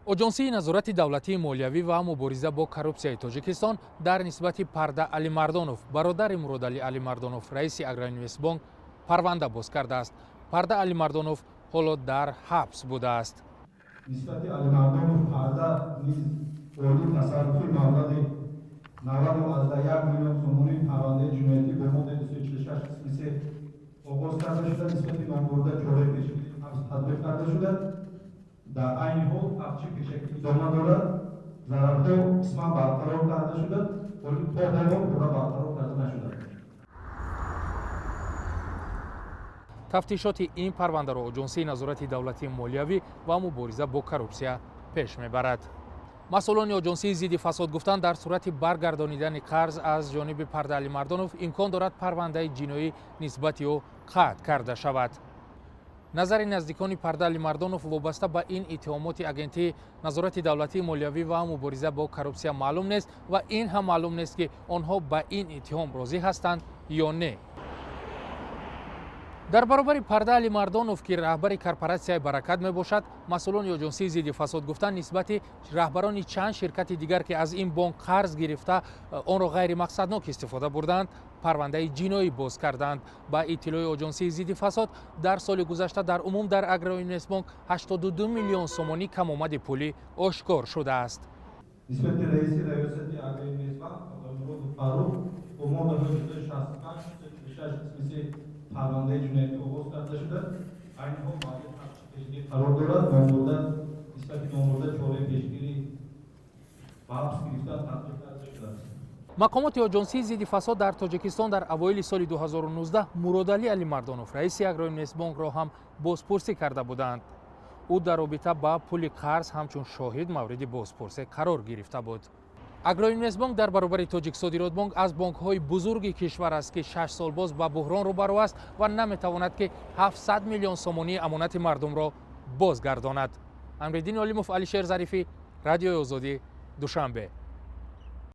اجنسی نظارت دولتی مالیوی و مبارزه با کروپسیای تاجیکستان در نسبت پرده علیمردانوف برادر مورودالی علمردانوف-раиси Агроинвестбонк پرونده باز کرده است. پرده علیمردانوف حالا در حبس بوده است. نسبت علیمردانوف پرده نیز اولی تصرفی مبلغ 90.1 میلیون سومونی پرونده جنایتی با ماده 246 قسم 3 آغاز کرده شده. نسبت نامبرده چاره پیشگیری حبس تطبیق کرده شده. در عین حال افچی پیشگیری ادامه دارد. ضررها قسما برقرار کرده شده ولی تا حالا پورا برقرار کرده نشده. تفتیشات این پرونده را اجنسی نظارت دولتی مالیوی و مبارزه با کروپسیا پیش میبرد. مسئولان اجنسی ضد فساد گفتند در صورت برگردانیدن قرض از جانب پرده علیمردانوف امکان دارد پرونده جنایی نسبت او قطع کرده شود. نظر نزدیکان پرده علیمردانوف وابسته به این اتهامات اگنتی نظارت دولتی مالیوی و مبارزه با کروپسیا معلوم نیست و این هم معلوم نیست که آنها به این اتهام راضی هستند یا نه. در برابر پرده علیمردانوف که رهبر کورپوراسیای برکت می باشد، مسئولان اجنسی ضد فساد گفتند نسبت رهبران چند شرکت دیگر که از این بانک قرض گرفته آن را غیر مقصدناک استفاده بردند پرونده جنایی باز کردند. با اطلاع اجنسی ضد فساد در سال گذشته در عموم در اگروینوستبانک 82 میلیون سومانی کم آمد پولی آشکار شده است. نسبت رئیس ریاست اگروینوستبانک مراد با ماده 65 پرونده جنایتی آغاز کرده شده. این حال باید پیشگیری قرار دارد. نامبرده نسبت نامبرده چاره پیشگیری و حبس گرفتن تطبیق کرده شده است. مقامات اجنسی ضد فساد در تاجیکستان در اوایل سال 2019 مورودالی علمردانوف-раиси Агроинвестбонк را هم بازپرسی کرده بودند. او در رابطه با پول قرض همچون شاهد مورد بازپرسی قرار گرفته بود. агроинвестбонк در برابر تاجیک صادرات بانک از بانک های بزرگ کشور است که 6 سال باز با بحران روبرو است و نمیتواند که 700 میلیون سومانی امانت مردم را بازگرداند. امردین علیموف، علیشیر ظریفی، رادیو آزادی، دوشنبه.